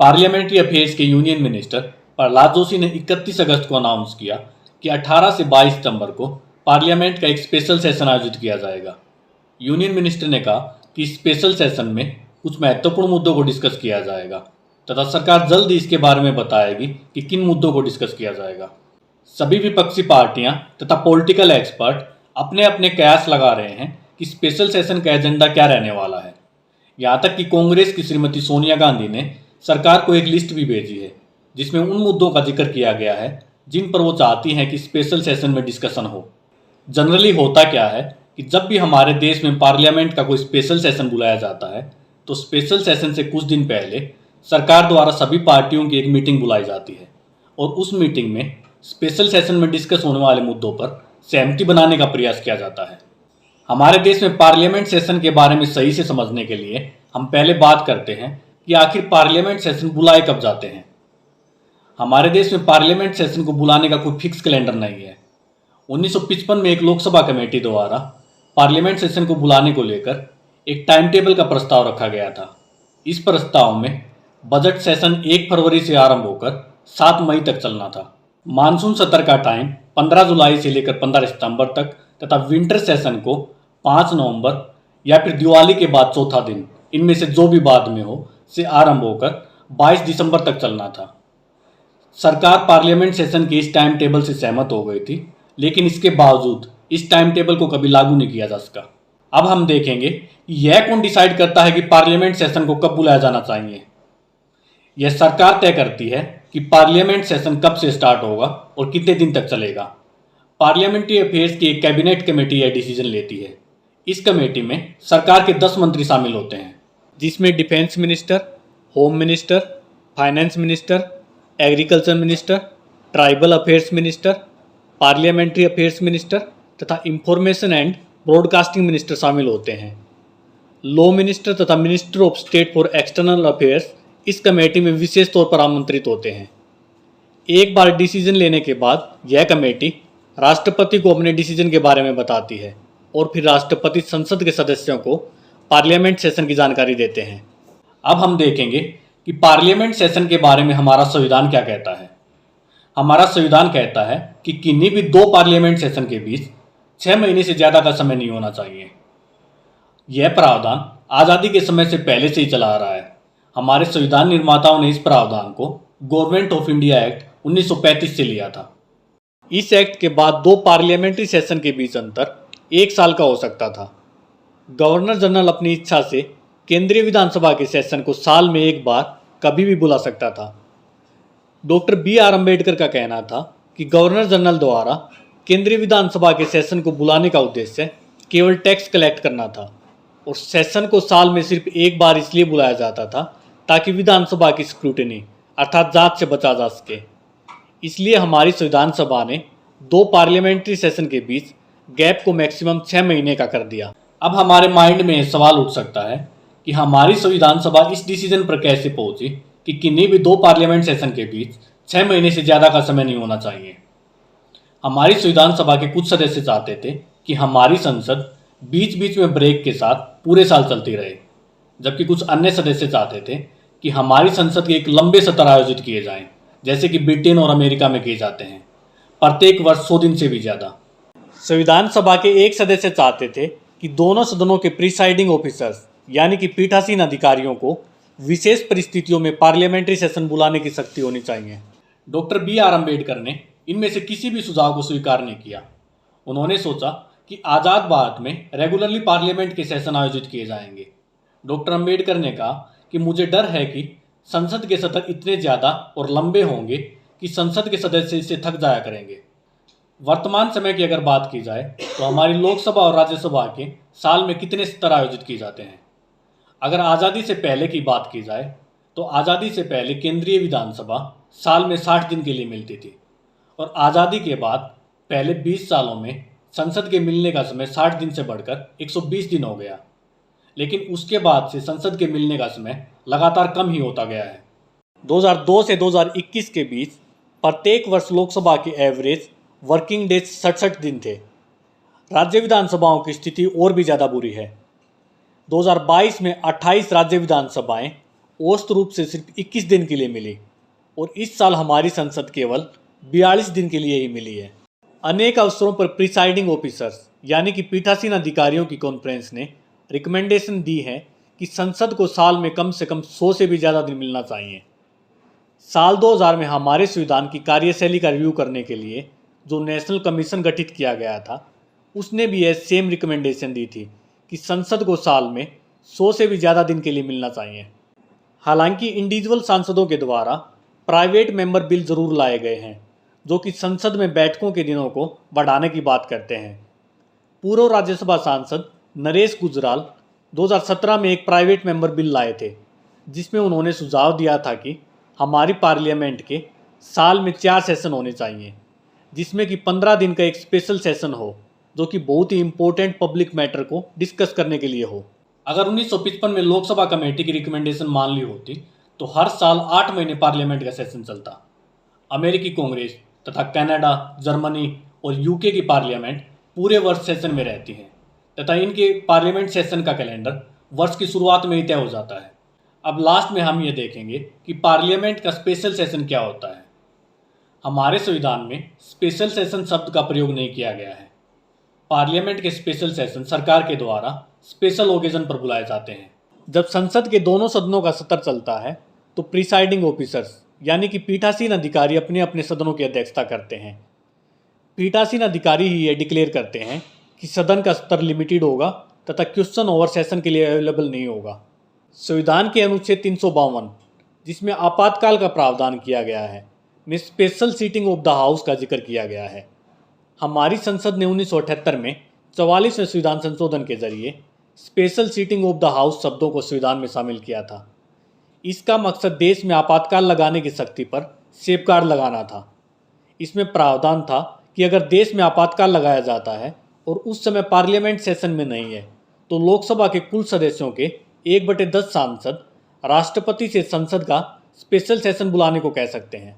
Parliamentary affairs के union minister Prahlad Joshi ने 31 अगस्त को अनाउंस किया कि 18 से 22 सितंबर को पार्लियामेंट का एक स्पेशल सेशन आयोजित किया जाएगा। यूनियन मिनिस्टर ने कहा कि इस स्पेशल सेशन में कुछ महत्वपूर्ण मुद्दों को डिस्कस किया जाएगा तथा सरकार जल्द ही इसके बारे में बताएगी कि किन मुद्दों को डिस्कस किया जाएगा। सभी विपक्षी पार्टियां तथा पॉलिटिकल एक्सपर्ट अपने अपने कयास लगा रहे हैं कि स्पेशल सेशन का एजेंडा क्या रहने वाला है। यहाँ तक कि कांग्रेस की श्रीमती सोनिया गांधी ने सरकार को एक लिस्ट भी भेजी है जिसमें उन मुद्दों का जिक्र किया गया है जिन पर वो चाहती हैं कि स्पेशल सेशन में डिस्कशन हो। जनरली होता क्या है कि जब भी हमारे देश में पार्लियामेंट का कोई स्पेशल सेशन बुलाया जाता है तो स्पेशल सेशन से कुछ दिन पहले सरकार द्वारा सभी पार्टियों की एक मीटिंग बुलाई जाती है और उस मीटिंग में स्पेशल सेशन में डिस्कस होने वाले मुद्दों पर सहमति बनाने का प्रयास किया जाता है। हमारे देश में पार्लियामेंट सेशन के बारे में सही से समझने के लिए हम पहले बात करते हैं कि आखिर पार्लियामेंट सेशन बुलाए कब जाते हैं। हमारे देश में पार्लियामेंट सेशन को बुलाने का कोई फिक्स कैलेंडर नहीं है। 1955 में एक लोकसभा कमेटी द्वारा पार्लियामेंट सेशन को बुलाने को लेकर एक टाइम टेबल का प्रस्ताव रखा गया था। इस प्रस्ताव में बजट सेशन 1 फरवरी से आरंभ होकर 7 मई तक चलना था। मानसून सत्र का टाइम 15 जुलाई से लेकर 15 सितंबर तक तथा विंटर सेशन को 5 नवंबर या फिर दिवाली के बाद चौथा दिन, इनमें से जो भी बाद में हो, से आरंभ होकर 22 दिसंबर तक चलना था। सरकार पार्लियामेंट सेशन के इस टाइम टेबल से सहमत हो गई थी, लेकिन इसके बावजूद इस टाइम टेबल को कभी लागू नहीं किया जा सका। अब हम देखेंगे कि यह कौन डिसाइड करता है कि पार्लियामेंट सेशन को कब बुलाया जाना चाहिए। यह सरकार तय करती है कि पार्लियामेंट सेशन कब से स्टार्ट होगा और कितने दिन तक चलेगा। पार्लियामेंट्री अफेयर्स की एक कैबिनेट कमेटी यह डिसीजन लेती है। इस कमेटी में सरकार के 10 मंत्री शामिल होते हैं, जिसमें defence minister, home minister, finance minister, agriculture minister, tribal affairs minister, parliamentary affairs minister तथा इंफॉर्मेशन एंड ब्रॉडकास्टिंग मिनिस्टर शामिल होते हैं। लॉ मिनिस्टर तथा minister of state for external affairs इस कमेटी में विशेष तौर पर आमंत्रित होते हैं। एक बार डिसीजन लेने के बाद यह कमेटी राष्ट्रपति को अपने डिसीजन के बारे में बताती है और फिर राष्ट्रपति संसद के सदस्यों को पार्लियामेंट सेशन की जानकारी देते हैं। अब हम देखेंगे कि पार्लियामेंट सेशन के बारे में हमारा संविधान क्या कहता है। हमारा संविधान कहता है कि किन्हीं भी 2 पार्लियामेंट सेशन के बीच 6 महीने से ज़्यादा का समय नहीं होना चाहिए। यह प्रावधान आज़ादी के समय से पहले से ही चला आ रहा है। हमारे संविधान निर्माताओं ने इस प्रावधान को गवर्नमेंट ऑफ इंडिया एक्ट 1935 से लिया था। इस एक्ट के बाद 2 पार्लियामेंट्री सेशन के बीच अंतर 1 साल का हो सकता था। गवर्नर जनरल अपनी इच्छा से केंद्रीय विधानसभा के सेशन को साल में 1 बार कभी भी बुला सकता था। डॉक्टर BR अम्बेडकर का कहना था कि गवर्नर जनरल द्वारा केंद्रीय विधानसभा के सेशन को बुलाने का उद्देश्य केवल टैक्स कलेक्ट करना था और सेशन को साल में सिर्फ 1 बार इसलिए बुलाया जाता था ताकि विधानसभा की स्क्रूटिनी अर्थात जांच से बचा जा सके। इसलिए हमारी संविधान सभा ने 2 पार्लियामेंट्री सेशन के बीच गैप को मैक्सिमम 6 महीने का कर दिया। अब हमारे माइंड में यह सवाल उठ सकता है कि हमारी संविधान सभा इस डिसीजन पर कैसे पहुंची कि किन्हीं भी 2 पार्लियामेंट सेशन के बीच 6 महीने से ज़्यादा का समय नहीं होना चाहिए। हमारी संविधान सभा के कुछ सदस्य चाहते थे कि हमारी संसद बीच बीच में ब्रेक के साथ पूरे साल चलती रहे, जबकि कुछ अन्य सदस्य चाहते थे कि हमारी संसद के एक लंबे सत्र आयोजित किए जाएं, जैसे कि ब्रिटेन और अमेरिका में किए जाते हैं, प्रत्येक वर्ष 100 दिन से भी ज़्यादा। संविधान सभा के एक सदस्य चाहते थे कि दोनों सदनों के प्रिसाइडिंग ऑफिसर्स यानी कि पीठासीन अधिकारियों को विशेष परिस्थितियों में पार्लियामेंट्री सेशन बुलाने की शक्ति होनी चाहिए। डॉक्टर BR अम्बेडकर ने इनमें से किसी भी सुझाव को स्वीकार नहीं किया। उन्होंने सोचा कि आज़ाद भारत में रेगुलरली पार्लियामेंट के सेशन आयोजित किए जाएंगे। डॉक्टर अम्बेडकर ने कहा कि मुझे डर है कि संसद के सत्र इतने ज़्यादा और लंबे होंगे कि संसद के सदस्य इससे थक जाया करेंगे। वर्तमान समय की अगर बात की जाए तो हमारी लोकसभा और राज्यसभा के साल में कितने सत्र आयोजित किए जाते हैं। अगर आज़ादी से पहले की बात की जाए तो आज़ादी से पहले केंद्रीय विधानसभा साल में 60 दिन के लिए मिलती थी और आज़ादी के बाद पहले 20 सालों में संसद के मिलने का समय 60 दिन से बढ़कर 120 दिन हो गया, लेकिन उसके बाद से संसद के मिलने का समय लगातार कम ही होता गया है। 2002 से 2021 के बीच प्रत्येक वर्ष लोकसभा के एवरेज वर्किंग डेज 67 दिन थे। राज्य विधानसभाओं की स्थिति और भी ज़्यादा बुरी है। 2022 में 28 राज्य विधानसभाएं औसत रूप से सिर्फ 21 दिन के लिए मिली और इस साल हमारी संसद केवल 42 दिन के लिए ही मिली है। अनेक अवसरों पर प्रिसाइडिंग ऑफिसर्स यानी कि पीठासीन अधिकारियों की कॉन्फ्रेंस ने रिकमेंडेशन दी है कि संसद को साल में कम से कम 100 से भी ज़्यादा दिन मिलना चाहिए। साल 2000 में हमारे संविधान की कार्यशैली का रिव्यू करने के लिए जो नेशनल कमीशन गठित किया गया था, उसने भी यह सेम रिकमेंडेशन दी थी कि संसद को साल में 100 से भी ज़्यादा दिन के लिए मिलना चाहिए। हालांकि इंडिविजुअल सांसदों के द्वारा प्राइवेट मेंबर बिल जरूर लाए गए हैं जो कि संसद में बैठकों के दिनों को बढ़ाने की बात करते हैं। पूर्व राज्यसभा सांसद नरेश गुजराल 2017 में एक प्राइवेट मेंबर बिल लाए थे जिसमें उन्होंने सुझाव दिया था कि हमारी पार्लियामेंट के साल में 4 सेशन होने चाहिए, जिसमें कि 15 दिन का एक स्पेशल सेशन हो जो कि बहुत ही इंपॉर्टेंट पब्लिक मैटर को डिस्कस करने के लिए हो। अगर 1955 में लोकसभा कमेटी की रिकमेंडेशन मान ली होती तो हर साल 8 महीने पार्लियामेंट का सेशन चलता। अमेरिकी कांग्रेस तथा कनाडा, जर्मनी और यूके की पार्लियामेंट पूरे वर्ष सेशन में रहती हैं तथा इनके पार्लियामेंट सेशन का कैलेंडर वर्ष की शुरुआत में ही तय हो जाता है। अब लास्ट में हम ये देखेंगे कि पार्लियामेंट का स्पेशल सेशन क्या होता है। हमारे संविधान में स्पेशल सेशन शब्द का प्रयोग नहीं किया गया है। पार्लियामेंट के स्पेशल सेशन सरकार के द्वारा स्पेशल ओकेजन पर बुलाए जाते हैं। जब संसद के दोनों सदनों का सत्र चलता है तो प्रिसाइडिंग ऑफिसर्स यानी कि पीठासीन अधिकारी अपने अपने सदनों की अध्यक्षता करते हैं। पीठासीन अधिकारी ही ये डिक्लेयर करते हैं कि सदन का सत्र लिमिटेड होगा तथा क्वेश्चन ओवर सेशन के लिए अवेलेबल नहीं होगा। संविधान के अनुच्छेद 352 जिसमें आपातकाल का प्रावधान किया गया है में special sitting of the house का जिक्र किया गया है। हमारी संसद ने 1978 में 44वें संविधान संशोधन के जरिए special sitting of the house शब्दों को संविधान में शामिल किया था। इसका मकसद देश में आपातकाल लगाने की शक्ति पर सेफगार्ड लगाना था। इसमें प्रावधान था कि अगर देश में आपातकाल लगाया जाता है और उस समय पार्लियामेंट सेशन में नहीं है तो लोकसभा के कुल सदस्यों के 1/10 सांसद राष्ट्रपति से संसद का स्पेशल सेशन बुलाने को कह सकते हैं।